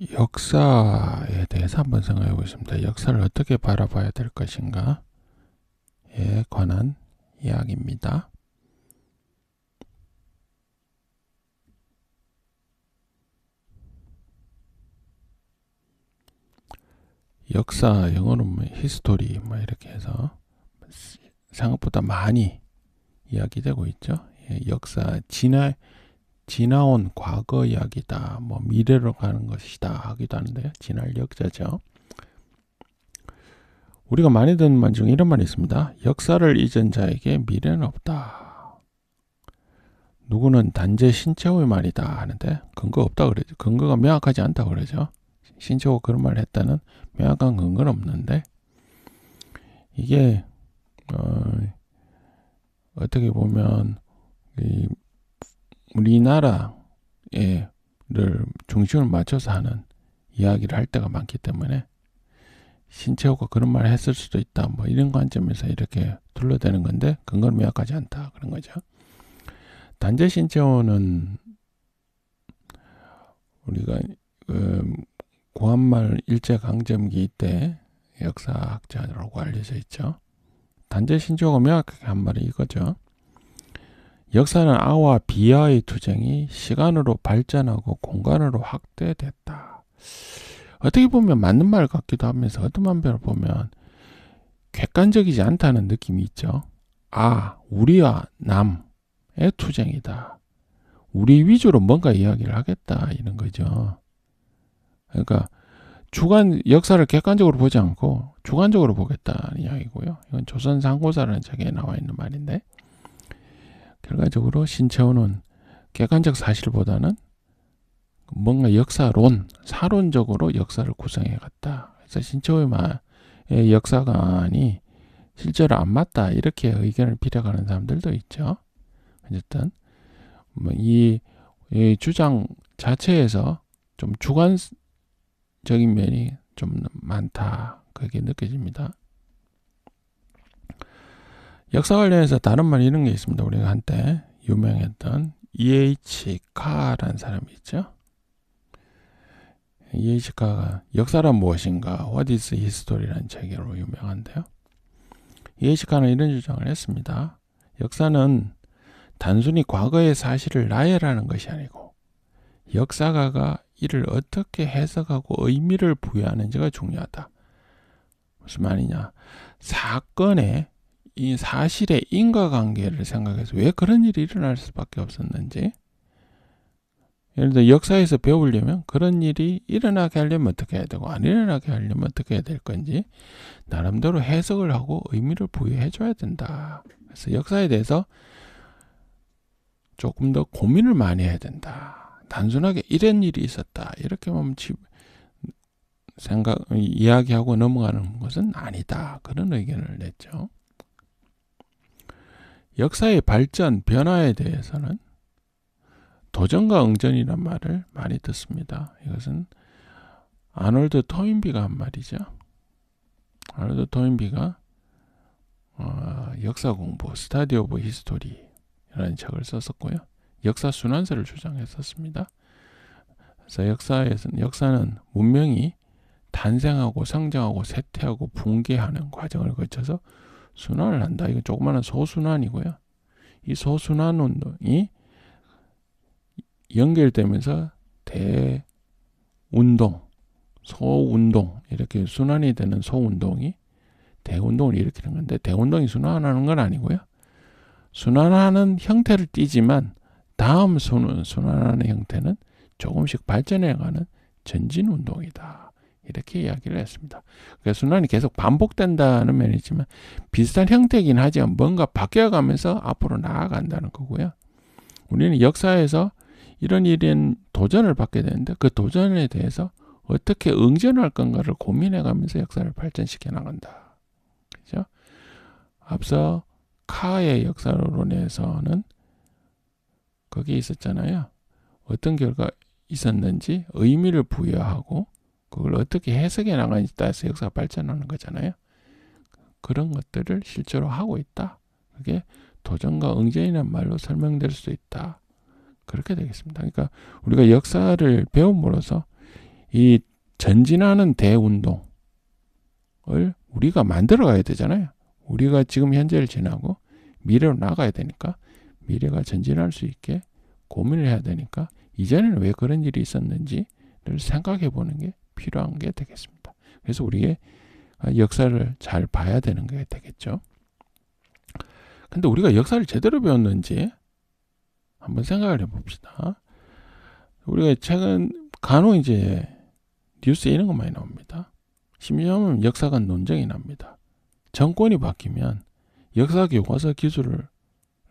역사에 대해서 한번 생각해 보겠습니다. 역사를 어떻게 바라봐야 될 것인가에 관한 이야기입니다. 역사, 영어로는 히스토리 이렇게 해서 생각보다 많이 이야기되고 있죠. 역사, 지나온 과거 이야기다, 미래로 가는 것이다 하기도 하는데요. 지날 역자죠. 우리가 많이 듣는 말 중에 이런 말이 있습니다. 역사를 잊은 자에게 미래는 없다. 누구는 단재 신채호의 말이다 하는데 근거 없다 그러죠. 근거가 명확하지 않다 그러죠. 신채호가 그런 말을 했다는 명확한 근거는 없는데 이게 어떻게 보면 우리나라를 중심을 맞춰서 하는 이야기를 할 때가 많기 때문에 신채호가 그런 말을 했을 수도 있다. 이런 관점에서 이렇게 둘러대는 건데 근거는 명확하지 않다. 그런 거죠. 단재 신채호는 우리가 고한말 일제강점기 때 역사학자라고 알려져 있죠. 단재 신채호가 명확하게 한 말이 이거죠. 역사는 아와 비아의 투쟁이 시간으로 발전하고 공간으로 확대됐다. 어떻게 보면 맞는 말 같기도 하면서 어떤 한편으로 보면 객관적이지 않다는 느낌이 있죠. 우리와 남의 투쟁이다. 우리 위주로 뭔가 이야기를 하겠다 이런 거죠. 그러니까 역사를 객관적으로 보지 않고 주관적으로 보겠다는 이야기고요. 이건 조선상고사라는 책에 나와 있는 말인데 결과적으로 신채호는 객관적 사실보다는 뭔가 사론적으로 역사를 구성해 갔다. 그래서 신채호의 역사관이 실제로 안 맞다 이렇게 의견을 피력하는 사람들도 있죠. 어쨌든 이 주장 자체에서 좀 주관적인 면이 좀 많다 그게 느껴집니다. 역사 관련해서 다른 말 이런 게 있습니다. 우리가 한때 유명했던 E.H. 카라는 사람이 있죠. E.H. 카가 역사란 무엇인가 What is History라는 책으로 유명한데요. E.H. 카는 이런 주장을 했습니다. 역사는 단순히 과거의 사실을 나열하는 것이 아니고 역사가가 이를 어떻게 해석하고 의미를 부여하는지가 중요하다. 무슨 말이냐. 이 사실의 인과관계를 생각해서 왜 그런 일이 일어날 수밖에 없었는지, 예를 들어 역사에서 배우려면 그런 일이 일어나게 하려면 어떻게 해야 되고 안 일어나게 하려면 어떻게 해야 될 건지 나름대로 해석을 하고 의미를 부여해 줘야 된다. 그래서 역사에 대해서 조금 더 고민을 많이 해야 된다. 단순하게 이런 일이 있었다 이렇게만 이야기하고 넘어가는 것은 아니다. 그런 의견을 냈죠. 역사의 발전, 변화에 대해서는 도전과 응전이란 말을 많이 듣습니다. 이것은 아놀드 토인비가 한 말이죠. 아놀드 토인비가 역사 공부, 스타디 오브 히스토리라는 책을 썼었고요. 역사 순환설을 주장했었습니다. 그래서 역사는 문명이 탄생하고 성장하고 쇠퇴하고 붕괴하는 과정을 거쳐서 순환을 한다. 이건 조그마한 소순환이고요. 이 소순환 운동이 연결되면서 대운동, 소운동 이렇게 순환이 되는 소운동이 대운동을 일으키는 건데 대운동이 순환하는 건 아니고요. 순환하는 형태를 띠지만 다음 순환하는 형태는 조금씩 발전해가는 전진운동이다. 이렇게 이야기를 했습니다. 그러니까 순환이 계속 반복된다는 면이 있지만 비슷한 형태이긴 하지만 뭔가 바뀌어가면서 앞으로 나아간다는 거고요. 우리는 역사에서 이런 일엔 도전을 받게 되는데 그 도전에 대해서 어떻게 응전할 건가를 고민해가면서 역사를 발전시켜 나간다. 그죠? 앞서 카의 역사론에서는 거기에 있었잖아요. 어떤 결과가 있었는지 의미를 부여하고 그걸 어떻게 해석해 나가는지에 따라서 역사가 발전하는 거잖아요. 그런 것들을 실제로 하고 있다. 그게 도전과 응전이라는 말로 설명될 수 있다. 그렇게 되겠습니다. 그러니까 우리가 역사를 배움으로써 이 전진하는 대운동을 우리가 만들어 가야 되잖아요. 우리가 지금 현재를 지나고 미래로 나가야 되니까, 미래가 전진할 수 있게 고민을 해야 되니까 이전에는 왜 그런 일이 있었는지를 생각해 보는 게 필요한 게 되겠습니다. 그래서 우리의 역사를 잘 봐야 되는 게 되겠죠. 근데 우리가 역사를 제대로 배웠는지 한번 생각을 해봅시다. 우리가 최근 간혹 이제 뉴스에 이런 거 많이 나옵니다. 심지어는 역사관 논쟁이 납니다. 정권이 바뀌면 역사 교과서 기술을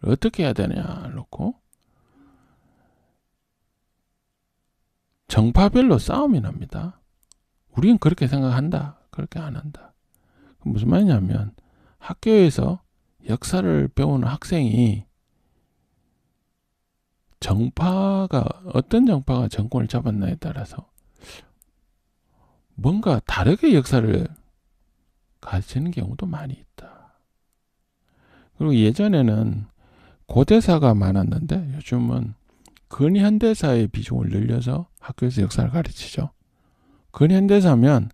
어떻게 해야 되냐 놓고 정파별로 싸움이 납니다. 우리는 그렇게 생각한다, 그렇게 안 한다. 무슨 말이냐면 학교에서 역사를 배우는 학생이 어떤 정파가 정권을 잡았나에 따라서 뭔가 다르게 역사를 가르치는 경우도 많이 있다. 그리고 예전에는 고대사가 많았는데 요즘은 근현대사의 비중을 늘려서 학교에서 역사를 가르치죠. 근현대사면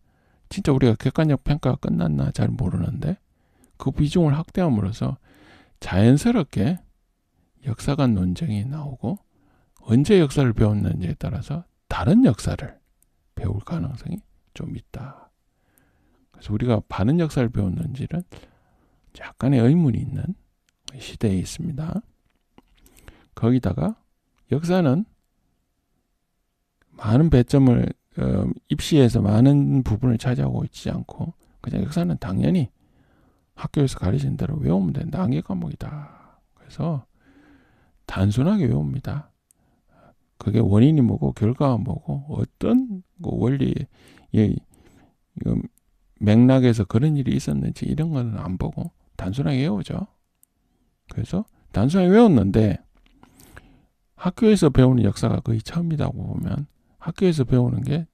진짜 우리가 객관적 평가가 끝났나 잘 모르는데 그 비중을 확대함으로써 자연스럽게 역사관 논쟁이 나오고 언제 역사를 배웠는지에 따라서 다른 역사를 배울 가능성이 좀 있다. 그래서 우리가 바른 역사를 배웠는지는 약간의 의문이 있는 시대에 있습니다. 거기다가 역사는 많은 배점을 입시에서 많은 부분을 차지하고 있지 않고 그냥 역사는 당연히 학교에서 가르치는 대로 외우면 된다. 암기 과목이다. 그래서 단순하게 외웁니다. 그게 원인이 뭐고 결과가 뭐고 어떤 원리 맥락에서 그런 일이 있었는지 이런 거는 안 보고 단순하게 외우죠. 그래서 단순하게 외웠는데 학교에서 배우는 역사가 거의 처음이라고 보면 학교에서 배우는 게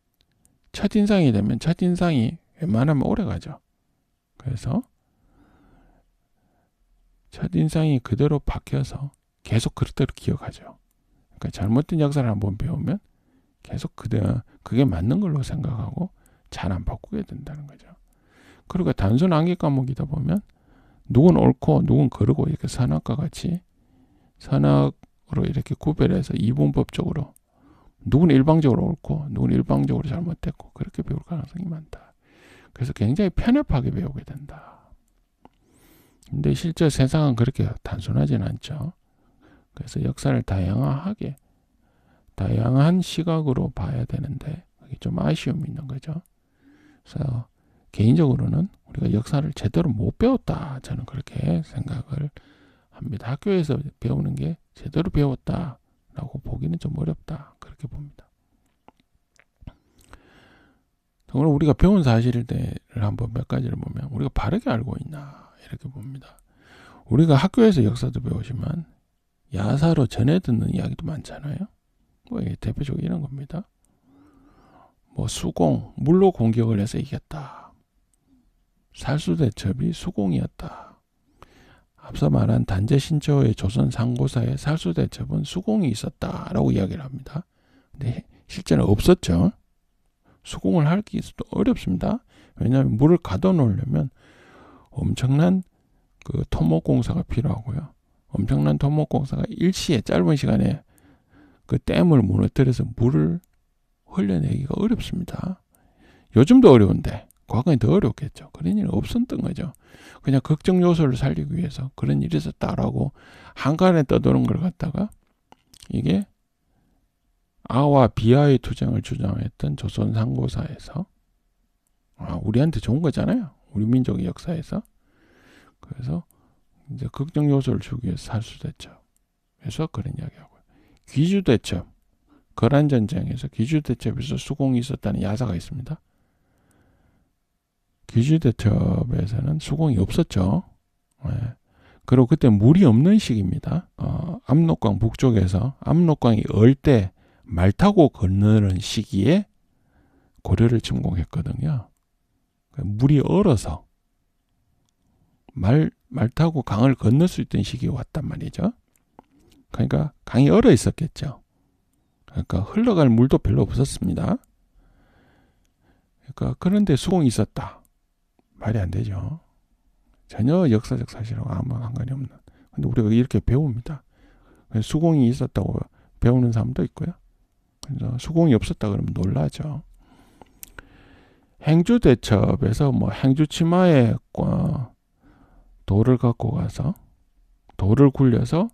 첫인상이 되면 첫인상이 웬만하면 오래 가죠. 그래서 첫인상이 그대로 박혀서 계속 그대로 기억하죠. 그러니까 잘못된 역사를 한번 배우면 계속 그게 맞는 걸로 생각하고 잘 안 바꾸게 된다는 거죠. 그리고 단순 암기 과목이다 보면 누군 옳고 누군 그르고 이렇게 선악과 같이 선악으로 이렇게 구별해서 이분법적으로 누군 일방적으로 옳고 누군 일방적으로 잘못됐고 그렇게 배울 가능성이 많다. 그래서 굉장히 편협하게 배우게 된다. 근데 실제 세상은 그렇게 단순하진 않죠. 그래서 역사를 다양한 시각으로 봐야 되는데 그게 좀 아쉬움이 있는 거죠. 그래서 개인적으로는 우리가 역사를 제대로 못 배웠다. 저는 그렇게 생각을 합니다. 학교에서 배우는 게 제대로 배웠다라고 보기는 좀 어렵다. 그렇게 봅니다. 오늘 우리가 배운 사실을 한번 몇 가지를 보면 우리가 바르게 알고 있나 이렇게 봅니다. 우리가 학교에서 역사도 배우지만 야사로 전해 듣는 이야기도 많잖아요. 뭐 대표적으로 이런 겁니다. 뭐 수공, 물로 공격을 해서 이겼다. 살수대첩이 수공이었다. 앞서 말한 단제신처의 조선 상고사의 살수대첩은 수공이 있었다라고 이야기를 합니다. 근데 실제는 없었죠. 수공을 하기 어렵습니다. 왜냐하면 물을 가둬놓으려면 엄청난 그 토목공사가 필요하고요. 엄청난 토목공사가 일시에 짧은 시간에 그 댐을 무너뜨려서 물을 흘려내기가 어렵습니다. 요즘도 어려운데 과거엔 더 어렵겠죠. 그런 일은 없었던 거죠. 그냥 걱정 요소를 살리기 위해서 그런 일이 있었다라고 한간에 떠도는 걸 갖다가 이게 아와 비아의 투쟁을 주장했던 조선 상고사에서 우리한테 좋은 거잖아요. 우리 민족의 역사에서. 그래서 이제 걱정 요소를 주기 위해서 살수대첩. 그래서 그런 이야기하고요. 귀주대첩. 거란전쟁에서 귀주대첩에서 수공이 있었다는 야사가 있습니다. 귀주대첩에서는 수공이 없었죠. 네. 그리고 그때 물이 없는 시기입니다. 압록강 북쪽에서 압록강이 얼 때 말 타고 건너는 시기에 고려를 침공했거든요. 물이 얼어서 말 타고 강을 건널 수 있던 시기에 왔단 말이죠. 그러니까 강이 얼어 있었겠죠. 그러니까 흘러갈 물도 별로 없었습니다. 그러니까 그런데 수공이 있었다. 말이 안 되죠. 전혀 역사적 사실하고 아무 상관이 없는. 근데 우리가 이렇게 배웁니다. 수공이 있었다고 배우는 사람도 있고요. 그래서 수공이 없었다 그러면 놀라죠. 행주대첩에서 뭐 행주치마에 돌을 갖고 가서 돌을 굴려서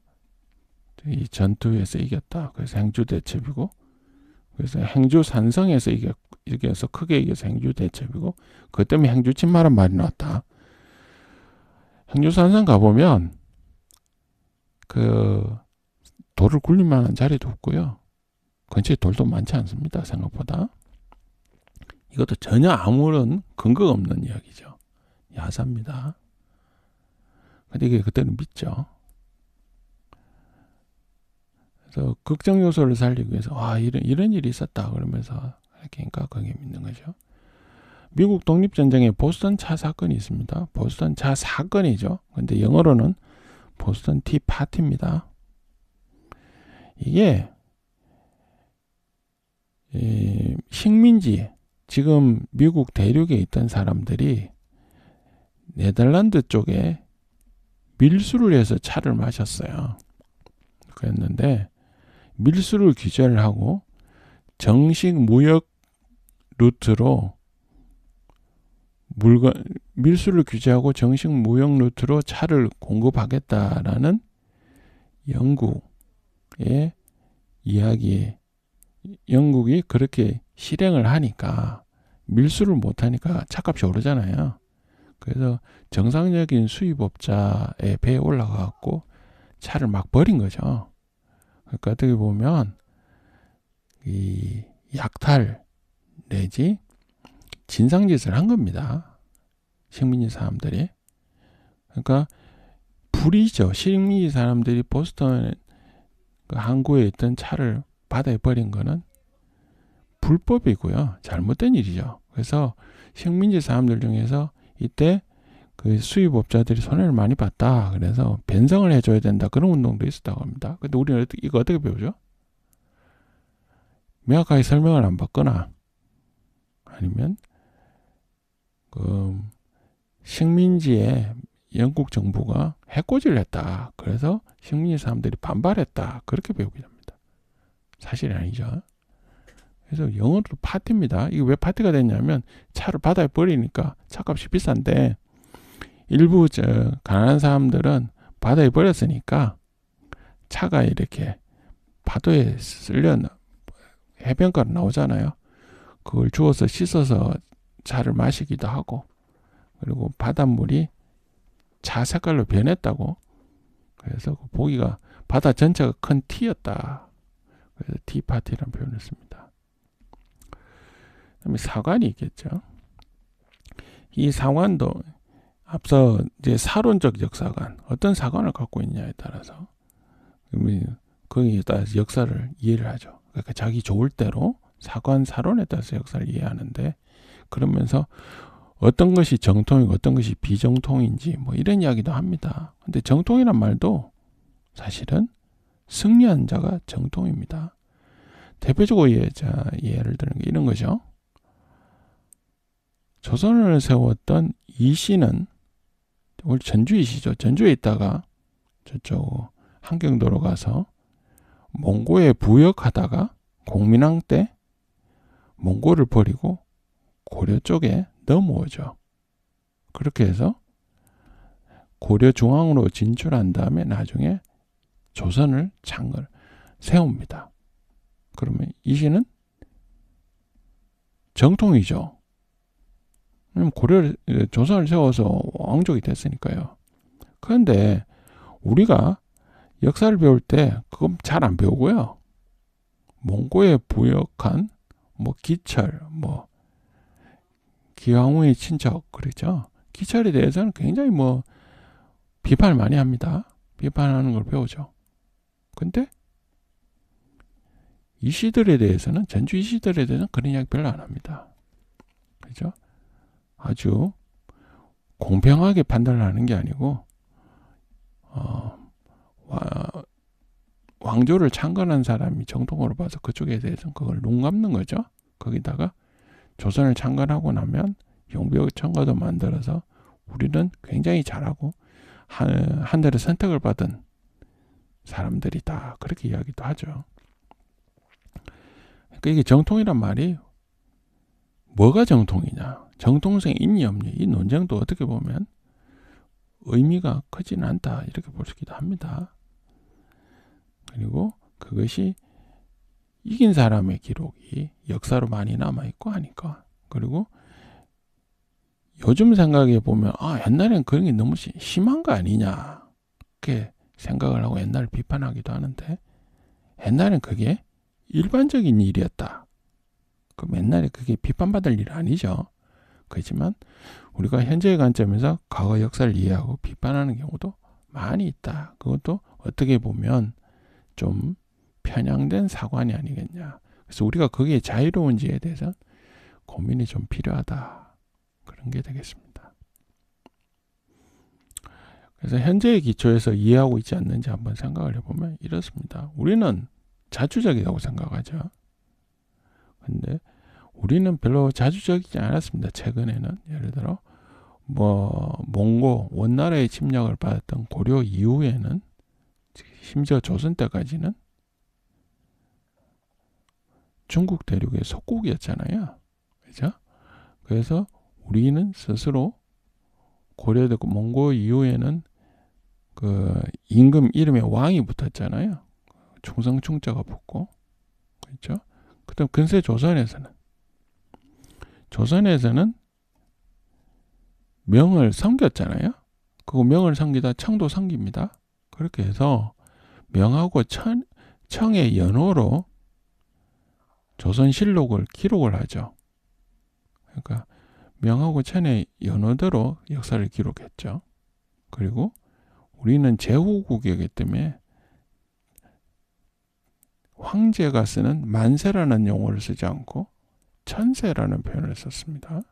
이 전투에서 이겼다. 그래서 행주대첩이고, 그래서 행주산성에서 이겨서 크게 이겨서 행주대첩이고, 그것 때문에 행주치마란 말이 나왔다. 행주산성 가보면 그 돌을 굴릴 만한 자리도 없고요. 근처에 돌도 많지 않습니다. 생각보다. 이것도 전혀 아무런 근거가 없는 이야기죠. 야사입니다. 근데 이게 그때는 믿죠. 그래서 걱정 요소를 살리기 위해서 이런 일이 있었다 그러면서 그러니까 거기에 믿는 거죠. 미국 독립전쟁에 보스턴 차 사건이 있습니다. 보스턴 차 사건이죠. 근데 영어로는 보스턴 티 파티입니다. 이게 식민지, 지금 미국 대륙에 있던 사람들이 네덜란드 쪽에 밀수를 해서 차를 마셨어요. 그랬는데 밀수를 규제를 하고 정식 무역 루트로 밀수를 규제하고 정식 무역 루트로 차를 공급하겠다라는 영국의 이야기에 영국이 그렇게 실행을 하니까 밀수를 못하니까 차값이 오르잖아요. 그래서 정상적인 수입업자의 배에 올라가갖고 차를 막 버린 거죠. 그러니까 어떻게 보면 이 약탈 내지 진상짓을 한 겁니다. 식민지 사람들이. 그러니까 불이죠. 식민지 사람들이 보스턴 그 항구에 있던 차를 바다에 버린 거는 불법이고요. 잘못된 일이죠. 그래서 식민지 사람들 중에서 이때 그 수입업자들이 손해를 많이 봤다. 그래서 변성을 해줘야 된다. 그런 운동도 있었다고 합니다. 근데 우리는 이거 어떻게 배우죠? 명확하게 설명을 안 받거나 아니면 그 식민지에 영국 정부가 해코지를 했다. 그래서 식민지 사람들이 반발했다. 그렇게 배우게 됩니다. 사실이 아니죠. 그래서 영어로 파티입니다. 이게 왜 파티가 됐냐면 차를 바다에 버리니까 차값이 비싼데 일부 가난한 사람들은 바다에 버렸으니까 차가 이렇게 파도에 쓸려 해변가로 나오잖아요. 그걸 주워서 씻어서 차를 마시기도 하고 그리고 바닷물이 차 색깔로 변했다고. 그래서 보기가 바다 전체가 큰 티였다. 그래서 티파티라는 표현을 씁니다. 그다음에 사관이 있겠죠. 이 사관도 앞서 이제 사론적 역사관, 어떤 사관을 갖고 있냐에 따라서 거기에 따라서 역사를 이해를 하죠. 그러니까 자기 좋을 대로 사론에 따라서 역사를 이해하는데, 그러면서 어떤 것이 정통이고 어떤 것이 비정통인지 뭐 이런 이야기도 합니다. 근데 정통이란 말도 사실은 승리한 자가 정통입니다. 대표적으로 예를 드는 게 이런 거죠. 조선을 세웠던 이씨는 우리 전주 이씨죠. 전주에 있다가 저쪽 한경도로 가서 몽고에 부역하다가 공민왕 때 몽고를 버리고 고려 쪽에 넘어오죠. 그렇게 해서 고려 중앙으로 진출한 다음에 나중에 조선을 창을 세웁니다. 그러면 이씨는 정통이죠. 조선을 세워서 왕족이 됐으니까요. 그런데 우리가 역사를 배울 때 그건 잘 안 배우고요. 몽고에 부역한 기철, 기왕후의 친척 그렇죠. 기철에 대해서는 굉장히 비판을 많이 합니다. 비판하는 걸 배우죠. 근데 이씨들에 대해서는, 전주 이씨들에 대해서는 그런 이야기 별로 안 합니다. 그렇죠? 아주 공평하게 판단을 하는 게 아니고 왕조를 창건한 사람이 정통으로 봐서 그쪽에 대해서는 그걸 눈 감는 거죠. 거기다가 조선을 창건하고 나면 용비어천가도 만들어서 우리는 굉장히 잘하고 하늘의 선택을 받은 사람들이다. 그렇게 이야기도 하죠. 그러니까 이게 정통이란 말이 뭐가 정통이냐, 정통성이 있니 없니, 이 논쟁도 어떻게 보면 의미가 크지는 않다 이렇게 볼 수 있기도 합니다. 그리고 그것이 이긴 사람의 기록이 역사로 많이 남아있고 하니까. 그리고 요즘 생각해 보면 옛날엔 그런 게 너무 심한 거 아니냐 이렇게 생각을 하고 옛날을 비판하기도 하는데, 옛날엔 그게 일반적인 일이었다. 그럼 옛날에 그게 비판받을 일 아니죠. 그렇지만 우리가 현재의 관점에서 과거 역사를 이해하고 비판하는 경우도 많이 있다. 그것도 어떻게 보면 좀 편향된 사관이 아니겠냐. 그래서 우리가 거기에 자유로운지에 대해서 고민이 좀 필요하다. 그런 게 되겠습니다. 그래서 현재의 기초에서 이해하고 있지 않는지 한번 생각을 해보면 이렇습니다. 우리는 자주적이라고 생각하죠. 근데 우리는 별로 자주적이지 않았습니다. 최근에는 예를 들어 몽고 원나라의 침략을 받았던 고려 이후에는, 심지어 조선 때까지는 중국 대륙의 속국이었잖아요. 그죠? 그래서 우리는 스스로 고려되고 몽고 이후에는 그 임금 이름에 왕이 붙었잖아요. 충성충자가 붙고. 그렇죠? 그다음 근세 조선에서는 명을 섬겼잖아요. 그 명을 섬기다 청도 섬깁니다. 그렇게 해서 명하고 청의 연호로 조선실록을 기록을 하죠. 그러니까 명하고 천의 연호대로 역사를 기록했죠. 그리고 우리는 제후국이기 때문에 황제가 쓰는 만세라는 용어를 쓰지 않고 천세라는 표현을 썼습니다.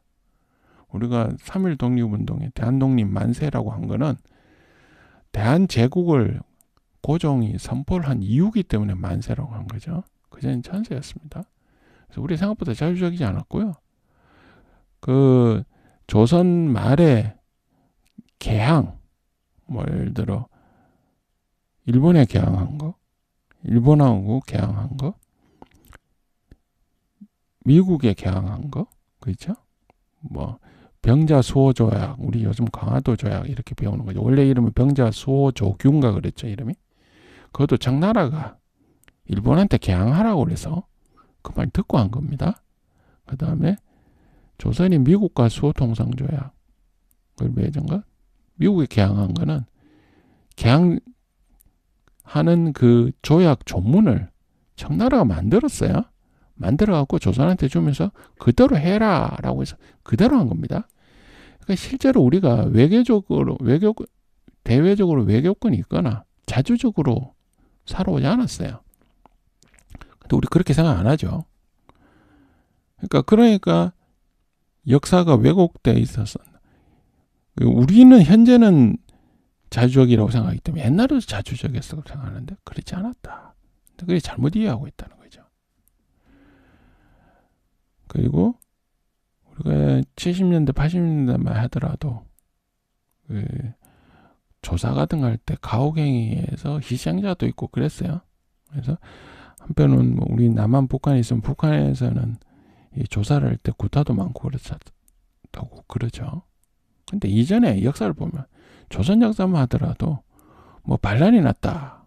우리가 3.1 독립운동에 대한독립 만세라고 한 거는 대한제국을 고종이 선포를 한 이유기 때문에 만세라고 한 거죠. 그전엔 천세였습니다. 그래서 우리 생각보다 자주적이지 않았고요. 그 조선 말에 개항, 예를 들어 일본에 개항한 거, 일본하고 개항한 거, 미국에 개항한 거, 그렇죠? 병자 수호 조약, 우리 요즘 강화도 조약 이렇게 배우는 거죠. 원래 이름은 병자 수호 조규인가 그랬죠, 이름이. 그것도 청나라가 일본한테 개항하라고 그래서 그 말 듣고 한 겁니다. 그 다음에 조선이 미국과 수호 통상 조약을 맺은 거, 미국에 개항한 거는 개항하는 그 조약 조문을 청나라가 만들었어요. 만들어갖고 조선한테 주면서 그대로 해라라고 해서 그대로 한 겁니다. 그러니까 실제로 우리가 대외적으로 외교권이 있거나 자주적으로 살아오지 않았어요. 근데 우리 그렇게 생각 안 하죠. 그러니까 역사가 왜곡돼 있어서 우리는 현재는 자주적이라고 생각하기 때문에 옛날에도 자주적이었다고 생각하는데 그렇지 않았다. 그게 잘못 이해하고 있다는 거죠. 그리고 우리가 70년대, 80년대만 하더라도 그 조사 같은 거 할 때 가혹행위에서 희생자도 있고 그랬어요. 그래서 한편은 우리 남한 북한에 있으면 북한에서는 이 조사를 할 때 구타도 많고 그렇다고 그러죠. 근데 이전에 역사를 보면 조선 역사만 하더라도 반란이 났다,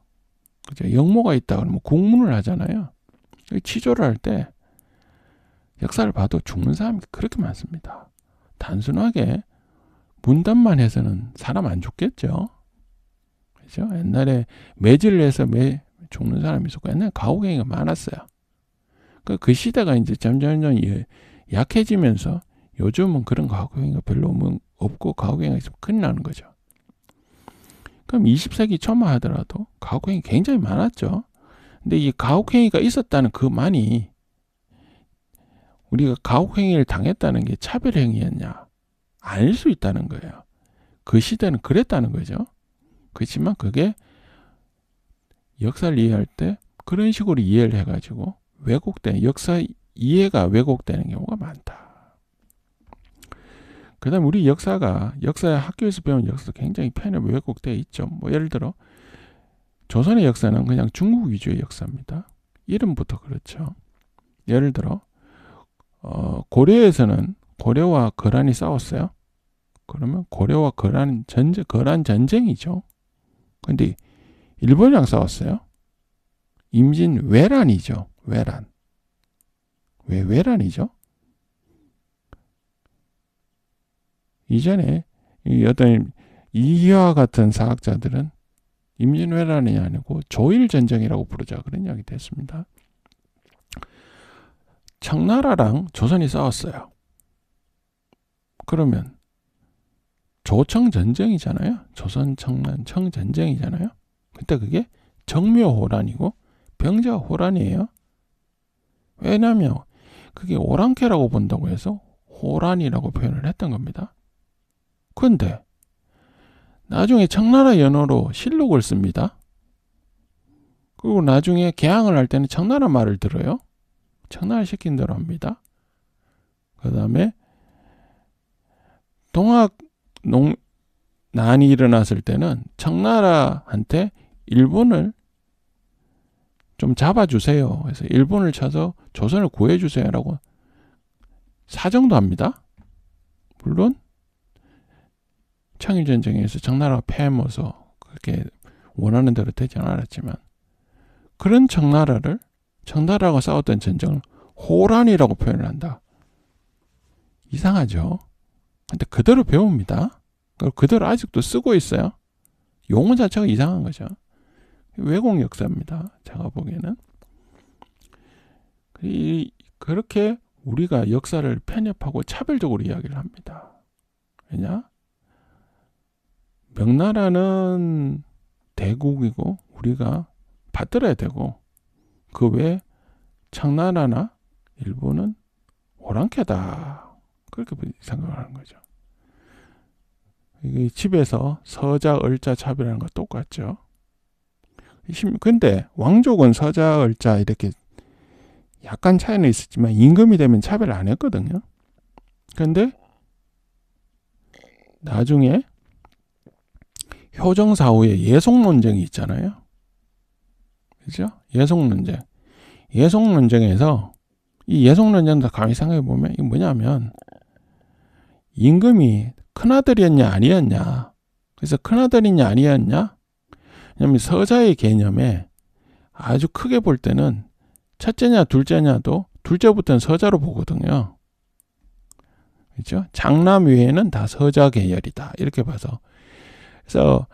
그죠? 역모가 있다 그러면 국문을 하잖아요. 치조를 할 때 역사를 봐도 죽는 사람이 그렇게 많습니다. 단순하게 문단만 해서는 사람 안 죽겠죠. 그죠? 옛날에 매질을 해서 죽는 사람이 있었고, 옛날에 가혹행위가 많았어요. 그 시대가 이제 점점 약해지면서 요즘은 그런 가혹행위가 별로 없고 가혹행위가 있으면 큰일 나는 거죠. 그럼 20세기 초만 하더라도 가혹행위 굉장히 많았죠. 근데 이 가혹행위가 있었다는 그만이 우리가 가혹행위를 당했다는 게 차별행위였냐? 아닐 수 있다는 거예요. 그 시대는 그랬다는 거죠. 그렇지만 그게 역사를 이해할 때 그런 식으로 이해를 해가지고 역사 이해가 왜곡되는 경우가 많다. 그 다음에 우리 역사에 학교에서 배운 역사도 굉장히 편에 왜곡되어 있죠. 뭐 예를 들어 조선의 역사는 그냥 중국 위주의 역사입니다. 이름부터 그렇죠. 예를 들어 고려에서는 고려와 거란이 싸웠어요. 그러면 고려와 거란 전쟁이죠. 근데 일본이랑 싸웠어요. 임진왜란이죠. 왜란. 왜 왜란이죠? 이전에 어떤 이희화 같은 사학자들은 임진왜란이 아니고 조일전쟁이라고 부르자 그런 이야기 됐습니다. 청나라랑 조선이 싸웠어요. 그러면 조청전쟁이잖아요. 조선 청난 청전쟁이잖아요. 근데 그게 정묘호란이고 병자호란이에요. 왜냐하면 그게 오랑캐라고 본다고 해서 호란이라고 표현을 했던 겁니다. 그런데 나중에 청나라 연호로 실록을 씁니다. 그리고 나중에 개항을 할 때는 청나라 말을 들어요. 청나라 시킨 대로 합니다. 그 다음에 동학난이 일어났을 때는 청나라한테 일본을 좀 잡아주세요. 그래서 일본을 쳐서 조선을 구해주세요라고 사정도 합니다. 물론 청일전쟁에서 청나라가 패해서 그렇게 원하는 대로 되지 않았지만 그런 청나라가 싸웠던 전쟁을 호란이라고 표현을 한다. 이상하죠. 근데 그대로 배웁니다. 그대로 아직도 쓰고 있어요. 용어 자체가 이상한 거죠. 왜곡 역사입니다. 제가 보기에는. 그렇게 우리가 역사를 편협하고 차별적으로 이야기를 합니다. 왜냐? 명나라는 대국이고 우리가 받들어야 되고 그 외에 청나라나 일본은 오랑캐다. 그렇게 생각을 하는 거죠. 이게 집에서 서자, 을자 차별하는 거 똑같죠. 근데 왕족은 서자, 을자 이렇게 약간 차이는 있었지만 임금이 되면 차별 안 했거든요. 근데 나중에 효정사후에 예속논쟁이 있잖아요. 그죠? 예속논쟁. 예속논쟁에서 이 예속논쟁도 가만히 생각해 보면 이게 뭐냐면 임금이 큰아들이었냐 아니었냐. 그래서 큰아들이냐 아니었냐. 왜냐면 서자의 개념에 아주 크게 볼 때는 첫째냐 둘째냐도 둘째부터는 서자로 보거든요. 그렇죠? 장남 외에는 다 서자 계열이다. 이렇게 봐서. 그래서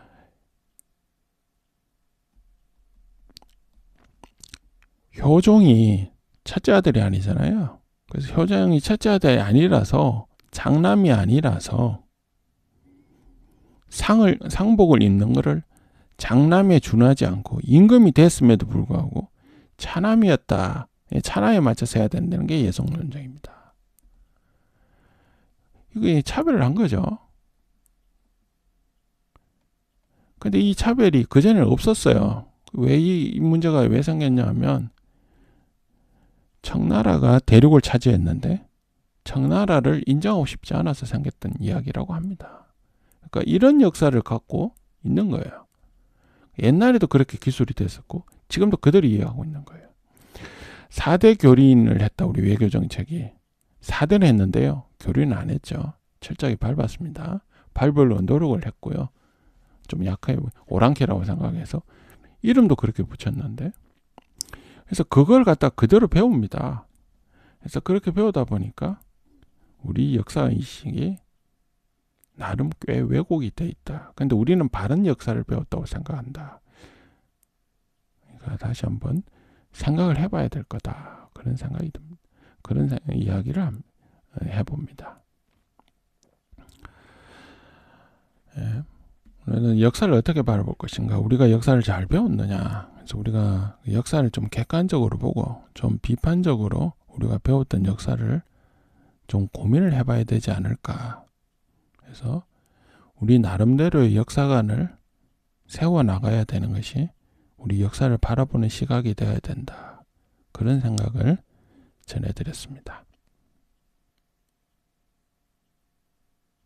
효종이 첫째 아들이 아니잖아요. 그래서 효종이 첫째 아들이 아니라서 장남이 아니라서 상복을 입는 거를 장남에 준하지 않고 임금이 됐음에도 불구하고 차남이었다. 차남에 맞춰서 해야 된다는 게 예속논쟁입니다. 이게 차별을 한 거죠. 근데 이 차별이 그전에는 없었어요. 왜 이 문제가 왜 생겼냐 하면 청나라가 대륙을 차지했는데 청나라를 인정하고 싶지 않아서 생겼던 이야기라고 합니다. 그러니까 이런 역사를 갖고 있는 거예요. 옛날에도 그렇게 기술이 됐었고 지금도 그대로 이해하고 있는 거예요. 4대 교린을 했다. 우리 외교정책이. 4대는 했는데요. 교린은 안 했죠. 철저하게 밟았습니다. 밟으려고 노력을 했고요. 좀 약하게 오랑캐라고 생각해서 이름도 그렇게 붙였는데 그래서 그걸 갖다 그대로 배웁니다. 그래서 그렇게 배우다 보니까 우리 역사인식이 나름 꽤 왜곡이 돼 있다. 근데 우리는 바른 역사를 배웠다고 생각한다. 그러니까 다시 한번 생각을 해봐야 될 거다. 그런 생각이 듭니다. 그런 이야기를 해봅니다. 예. 오늘은 역사를 어떻게 바라볼 것인가. 우리가 역사를 잘 배웠느냐. 그래서 우리가 역사를 좀 객관적으로 보고 좀 비판적으로 우리가 배웠던 역사를 좀 고민을 해봐야 되지 않을까. 그래서 우리 나름대로의 역사관을 세워나가야 되는 것이 우리 역사를 바라보는 시각이 되어야 된다. 그런 생각을 전해드렸습니다.